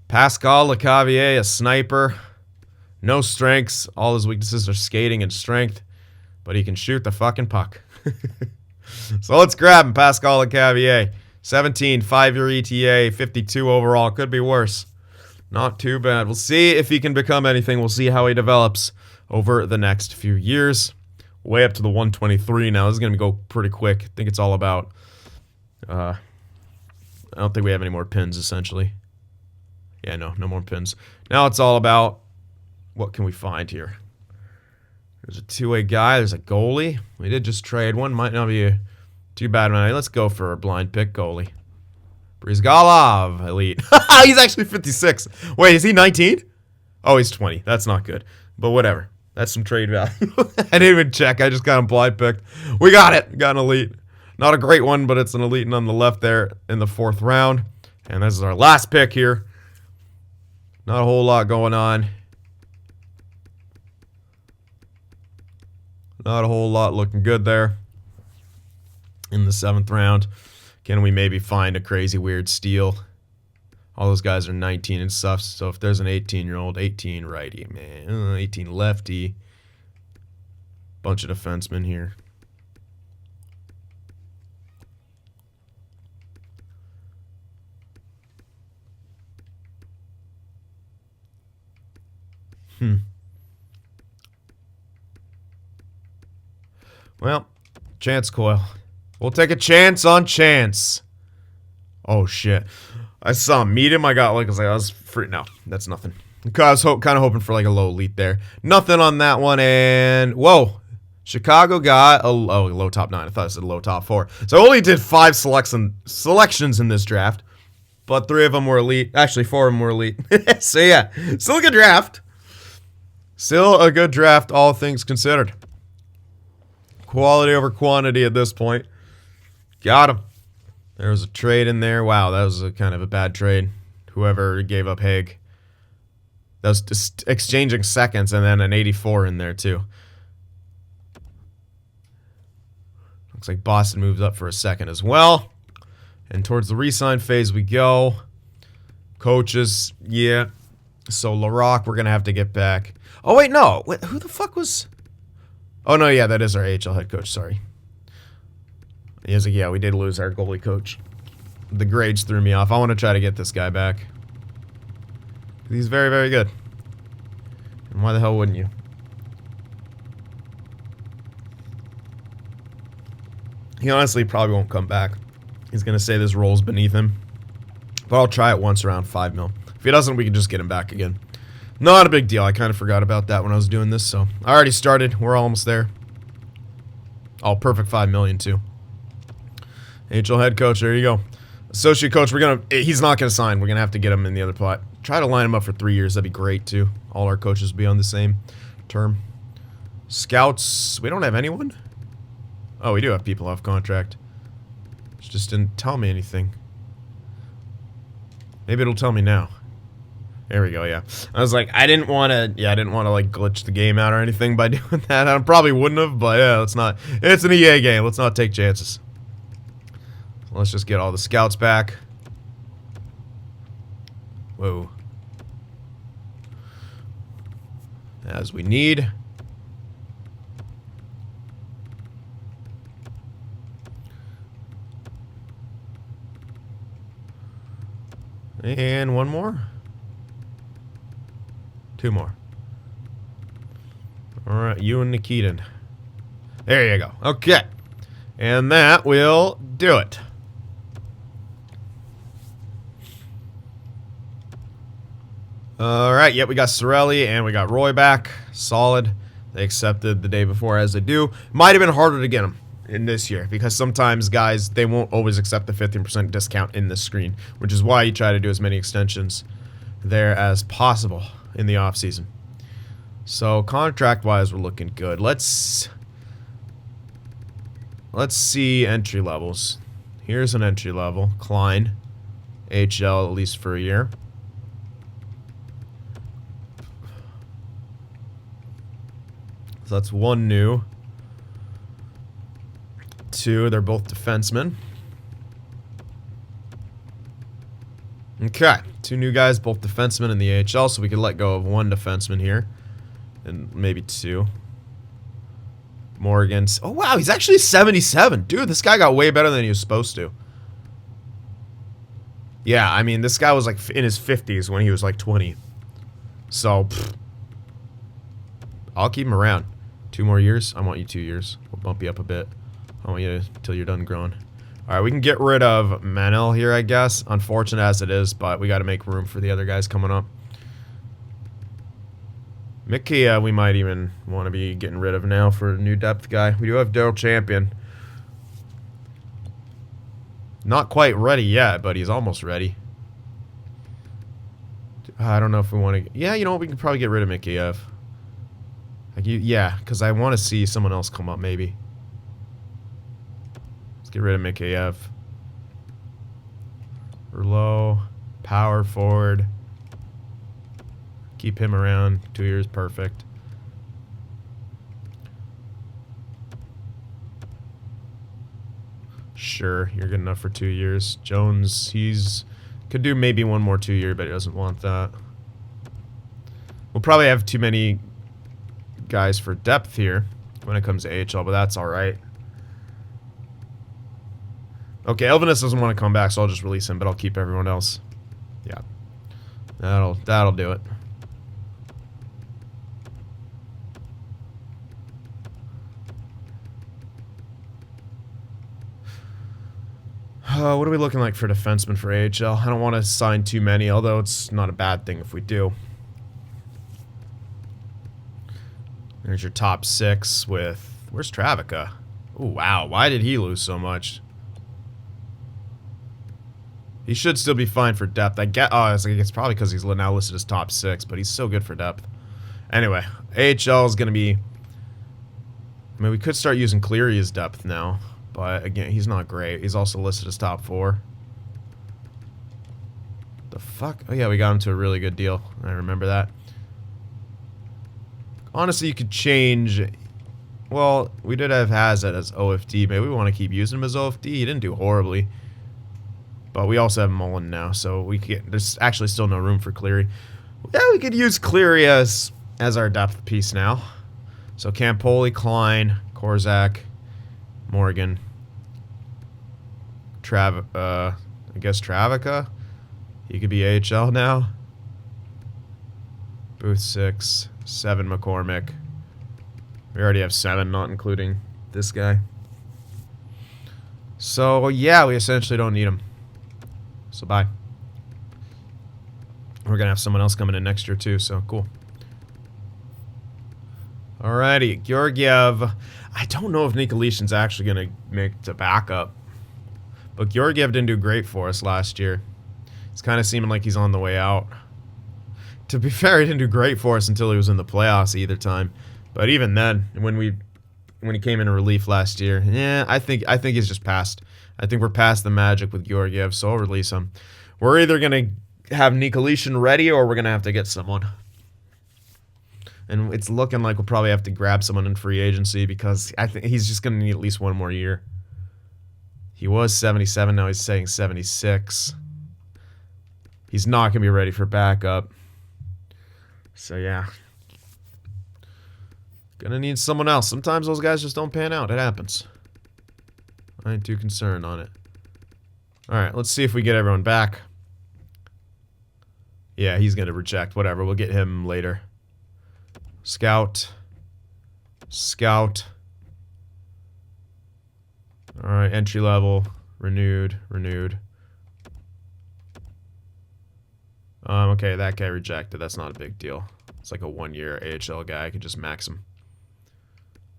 Pascal Lecavier, a sniper. No strengths. All his weaknesses are skating and strength. But he can shoot the fucking puck. So let's grab him, Pascal Lecavier. 17, 5-year ETA, 52 overall. Could be worse. Not too bad. We'll see if he can become anything. We'll see how he develops over the next few years. Way up to the 123 now. This is going to go pretty quick. I think it's all about... I don't think we have any more pins, essentially. Yeah, no more pins. Now it's all about what can we find here. There's a 2-way guy. There's a goalie. We did just trade one. Might not be too bad. Let's go for a blind pick goalie. Brizgalov, elite. He's actually 56. Wait, is he 19? Oh, he's 20. That's not good. But whatever. That's some trade value. I didn't even check. I just got him blind picked. We got it. Got an elite. Not a great one, but it's an elite on the left there in the 4th round. And this is our last pick here. Not a whole lot going on. Not a whole lot looking good there. In the 7th round. Can we maybe find a crazy weird steal? All those guys are 19 and stuff. So if there's an 18-year-old, 18 righty, man. 18 lefty. Bunch of defensemen here. Well, chance coil. We'll take a chance on chance. Oh shit! I saw him meet him. I was free. No, that's nothing. I was kind of hoping for like a low elite there. Nothing on that one. And whoa, Chicago got a low top 9. I thought it said low top 4. So I only did 5 selections in this draft, but 3 of them were elite. Actually, 4 of them were elite. So yeah, still a good draft. Still a good draft, all things considered. Quality over quantity at this point. Got him. There was a trade in there. Wow, that was kind of a bad trade. Whoever gave up Haig. That was just exchanging seconds and then an 84 in there too. Looks like Boston moved up for a second as well. And towards the re-sign phase we go. Coaches, yeah. So LaRock, we're going to have to get back. Oh, wait, no. Wait, who the fuck was... Oh, no, yeah, that is our AHL head coach, sorry. Yeah, we did lose our goalie coach. The grades threw me off. I want to try to get this guy back. He's very, very good. And why the hell wouldn't you? He honestly probably won't come back. He's going to say this role's beneath him. But I'll try it once around 5 mil. If he doesn't, we can just get him back again. Not a big deal. I kind of forgot about that when I was doing this, so I already started. We're almost there. Oh, perfect 5 million too. HL head coach, there you go. Associate coach, he's not gonna sign. We're gonna have to get him in the other plot. Try to line him up for 3 years. That'd be great too. All our coaches be on the same term. Scouts, we don't have anyone. Oh, we do have people off contract. It just didn't tell me anything. Maybe it'll tell me now. There we go, yeah. I was like, I didn't want to like glitch the game out or anything by doing that. I probably wouldn't have, but yeah, let's not. It's an EA game. Let's not take chances. So let's just get all the scouts back. Whoa. As we need. And one more. Two more. Alright, you and Nikitin. There you go. Okay. And that will do it. Alright, yep, we got Sorelli and we got Roy back. Solid. They accepted the day before, as they do. Might have been harder to get them in this year, because sometimes guys, they won't always accept the 15% discount in the screen, which is why you try to do as many extensions there as possible in the off season. So contract wise, we're looking good. Let's see entry levels. Here's an entry level, Klein, HL, at least for a year. So that's one new. Two, they're both defensemen. Okay, two new guys, both defensemen in the AHL, so we could let go of one defenseman here. And maybe two. Morgan's. Oh, wow, he's actually 77. Dude, this guy got way better than he was supposed to. Yeah, I mean, this guy was like in his 50s when he was like 20. So, I'll keep him around. 2 more years? I want you 2 years. We'll bump you up a bit. I want you till you're done growing. Alright, we can get rid of Manel here, I guess. Unfortunate as it is, but we got to make room for the other guys coming up. Mickey, we might even want to be getting rid of now for a new depth guy. We do have Daryl Champion. Not quite ready yet, but he's almost ready. I don't know if we want to... Yeah, you know what? We can probably get rid of Mikheyev. Like yeah, because I want to see someone else come up, maybe. Let's get rid of Mikheyev. Rouleau. Power forward. Keep him around. 2 years, perfect. Sure, you're good enough for 2 years. Jones, he's... could do maybe one more 2 year, but he doesn't want that. We'll probably have too many guys for depth here when it comes to AHL, but that's alright. Okay, Elvinus doesn't want to come back, so I'll just release him, but I'll keep everyone else. Yeah. That'll do it. What are we looking like for defensemen for AHL? I don't want to sign too many, although it's not a bad thing if we do. There's your top 6 with... Where's Travica? Oh, wow. Why did he lose so much? He should still be fine for depth. I get... Oh, it's probably because he's now listed as top 6, but he's so good for depth. Anyway, AHL is going to be... I mean, we could start using Cleary as depth now. But, again, he's not great. He's also listed as top 4. The fuck? Oh, yeah, we got him to a really good deal. I remember that. Honestly, you could change... Well, we did have Hazard as OFD. Maybe we want to keep using him as OFD. He didn't do horribly. But we also have Mullen now, so we could... There's actually still no room for Cleary. Yeah, we could use Cleary as our depth piece now. So, Campoli, Klein, Korzak... Morgan. I guess Travica. He could be AHL now. Booth 6. 7 McCormick. We already have 7, not including this guy. So, yeah, we essentially don't need him. So, bye. We're going to have someone else coming in next year, too, so cool. Alrighty, Georgiev. I don't know if Nikolitin's actually going to make the backup. But Georgiev didn't do great for us last year. It's kind of seeming like he's on the way out. To be fair, he didn't do great for us until he was in the playoffs either time. But even then, when we when he came in relief last year. Yeah, I think he's just past. I think we're past the magic with Georgiev, so I'll release him. We're either going to have Nikolitin ready or we're going to have to get someone. And it's looking like we'll probably have to grab someone in free agency because I think he's just going to need at least one more year. He was 77, now he's saying 76. He's not going to be ready for backup. So, yeah. Gonna need someone else. Sometimes those guys just don't pan out. It happens. I ain't too concerned on it. Alright, let's see if we get everyone back. Yeah, he's gonna reject. Whatever, we'll get him later. Scout. Scout. Alright, entry level. Renewed. Renewed. Okay, that guy rejected. That's not a big deal. It's like a 1-year AHL guy. I can just max him.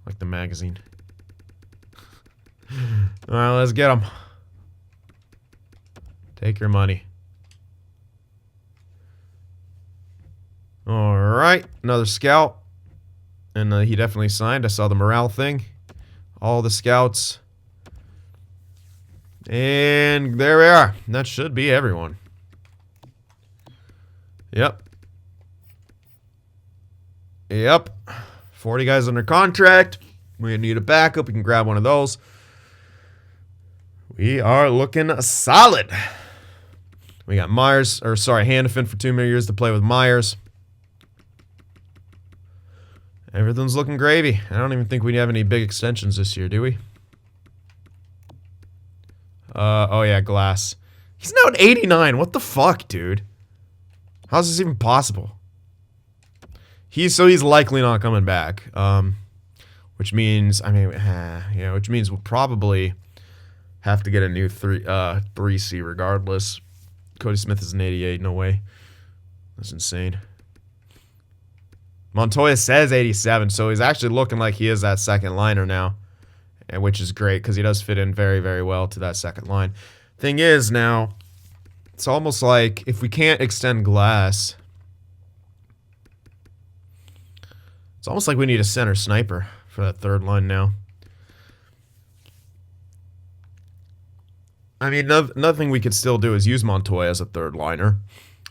Like the magazine. Alright, let's get him. Take your money. Alright, another scout. And he definitely signed. I saw the morale thing. All the scouts. And there we are. That should be everyone. Yep. Yep. 40 guys under contract. We need a backup. We can grab one of those. We are looking solid. We got Myers, or sorry, Hanifin for 2 more years to play with Myers. Everything's looking gravy. I don't even think we have any big extensions this year, do we? Oh yeah, Glass. He's now at 89. What the fuck, dude? How's this even possible? He's likely not coming back. Which means, I mean, yeah, which means we'll probably have to get a new 3C regardless. Cody Smith is an 88, no way. That's insane. Montoya says 87, so he's actually looking like he is that second liner now. Which is great, because he does fit in very, very well to that second line. Thing is, now, it's almost like if we can't extend Glass, it's almost like we need a center sniper for that third line now. I mean, nothing we could still do is use Montoya as a third liner.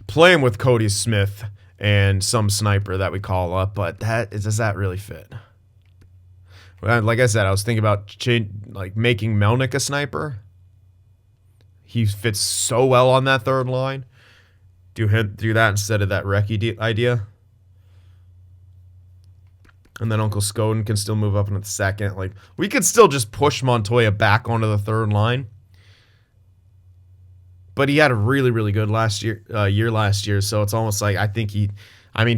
Play him with Cody Smith and some sniper that we call up, but does that really fit? Well, like I said, I was thinking about making Melnick a sniper. He fits so well on that third line. Do that instead of that Recchi idea. And then Uncle Skoden can still move up into the second. Like, we could still just push Montoya back onto the third line. But he had a really, really good last year, so it's almost like I think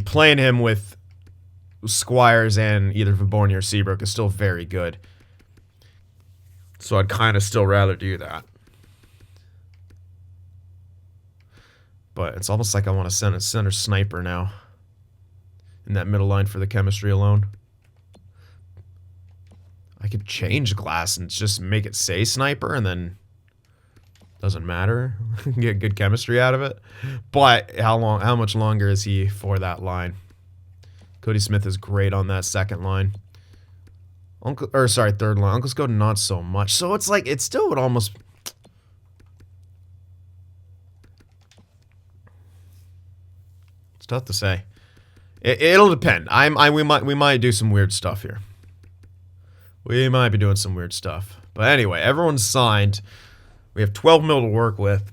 playing him with Squires and either Viborny or Seabrook is still very good. So I'd kind of still rather do that. But it's almost like I want to send a center sniper now. In that middle line for the chemistry alone. I could change Glass and just make it say sniper and then doesn't matter. Get good chemistry out of it. But how much longer is he for that line? Cody Smith is great on that second line. Third line. Uncle Skoden not so much. So it's like it still would almost. It's tough to say. It'll depend. We might do some weird stuff here. We might be doing some weird stuff. But anyway, everyone's signed. We have 12 mil to work with.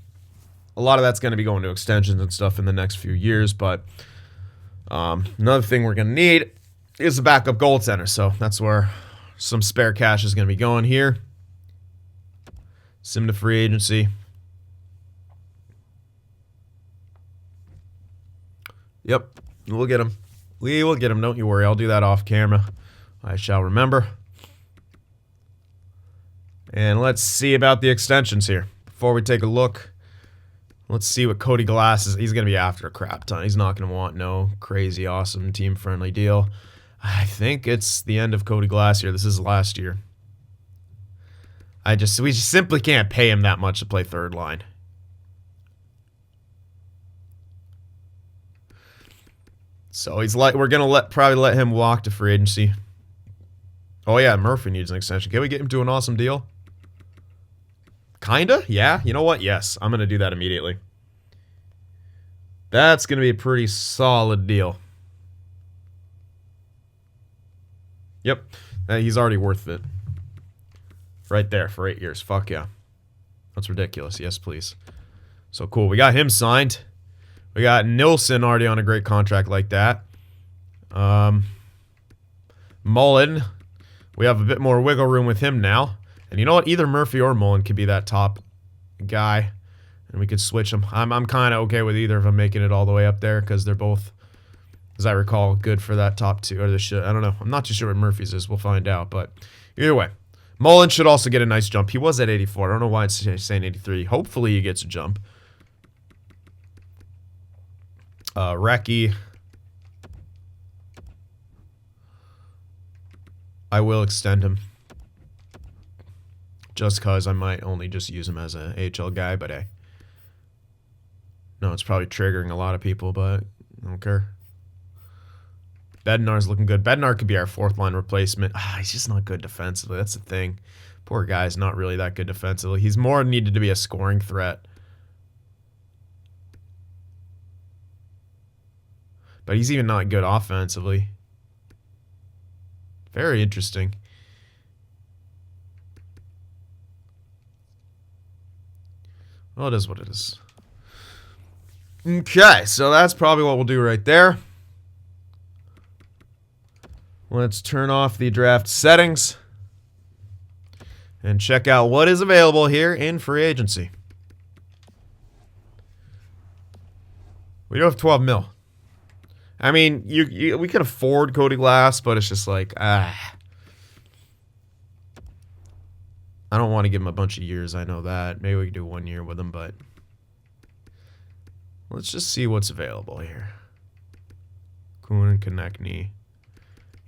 A lot of that's going to be going to extensions and stuff in the next few years. But another thing we're going to need is a backup goaltender. So that's where some spare cash is going to be going here. Sim to free agency. Yep. We'll get him. We will get him. Don't you worry. I'll do that off camera. I shall remember. And let's see about the extensions here. Before we take a look, let's see what Cody Glass is. He's going to be after a crap ton. He's not going to want no crazy, awesome, team-friendly deal. I think it's the end of Cody Glass here. This is last year. We just simply can't pay him that much to play third line. So we're gonna probably let him walk to free agency. Oh, yeah, Murphy needs an extension. Can we get him to an awesome deal? Kinda? Yeah? You know what? Yes. I'm going to do that immediately. That's going to be a pretty solid deal. Yep. He's already worth it. Right there for 8 years. Fuck yeah. That's ridiculous. Yes, please. So cool. We got him signed. We got Nilsson already on a great contract like that. Mullen. We have a bit more wiggle room with him now. And you know what? Either Murphy or Mullen could be that top guy. And we could switch them. I'm kind of okay with either of them making it all the way up there because they're both, as I recall, good for that top two. Or the shit. I don't know. I'm not too sure what Murphy's is. We'll find out. But either way, Mullen should also get a nice jump. He was at 84. I don't know why it's saying 83. Hopefully he gets a jump. Recchi. I will extend him. Just because I might only just use him as a AHL guy, but hey. No, it's probably triggering a lot of people, but I don't care. Bednar's looking good. Bednar could be our fourth line replacement. He's just not good defensively. That's the thing. Poor guy's not really that good defensively. He's more needed to be a scoring threat. But he's even not good offensively. Very interesting. Well, it is what it is. Okay, so that's probably what we'll do right there. Let's turn off the draft settings and check out what is available here in free agency. We do have 12 mil. I mean, we could afford Cody Glass, but it's just like, I don't want to give him a bunch of years, I know that. Maybe we could do 1 year with him, but let's just see what's available here. Kuhn and Konechny.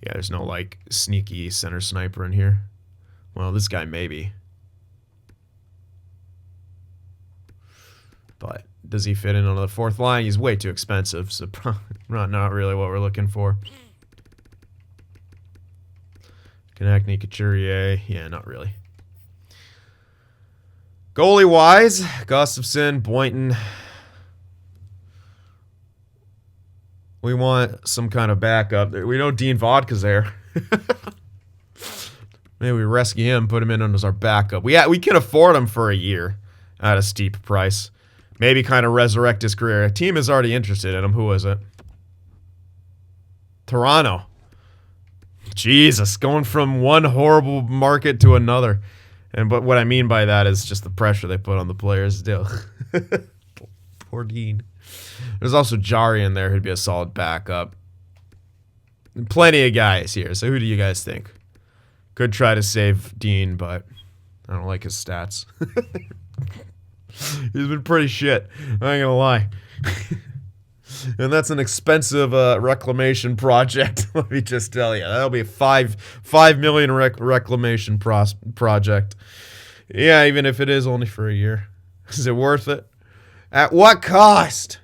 Yeah, there's no, like, sneaky center sniper in here. Well, this guy maybe. But does he fit in on the fourth line? He's way too expensive, so not really what we're looking for. Konechny, Couturier. Yeah, not really. Goalie-wise, Gustafsson, Boynton. We want some kind of backup. We know Dean Vodka's there. Maybe we rescue him, put him in as our backup. We can afford him for a year at a steep price. Maybe kind of resurrect his career. A team is already interested in him. Who is it? Toronto. Jesus, going from one horrible market to another. But what I mean by that is just the pressure they put on the players still. Poor Dean. There's also Jari in there who'd be a solid backup. And plenty of guys here. So who do you guys think? Could try to save Dean, but I don't like his stats. He's been pretty shit. I ain't gonna lie. And that's an expensive reclamation project. Let me just tell you. That'll be a $5 million reclamation project. Yeah, even if it is only for a year. Is it worth it? At what cost?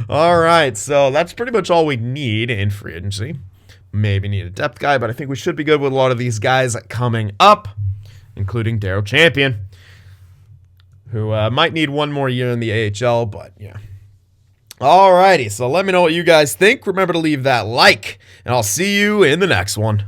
All right, so that's pretty much all we need in free agency. Maybe need a depth guy, but I think we should be good with a lot of these guys coming up, including Daryl Champion, who might need one more year in the AHL, but yeah. Alrighty, so let me know what you guys think. Remember to leave that like, and I'll see you in the next one.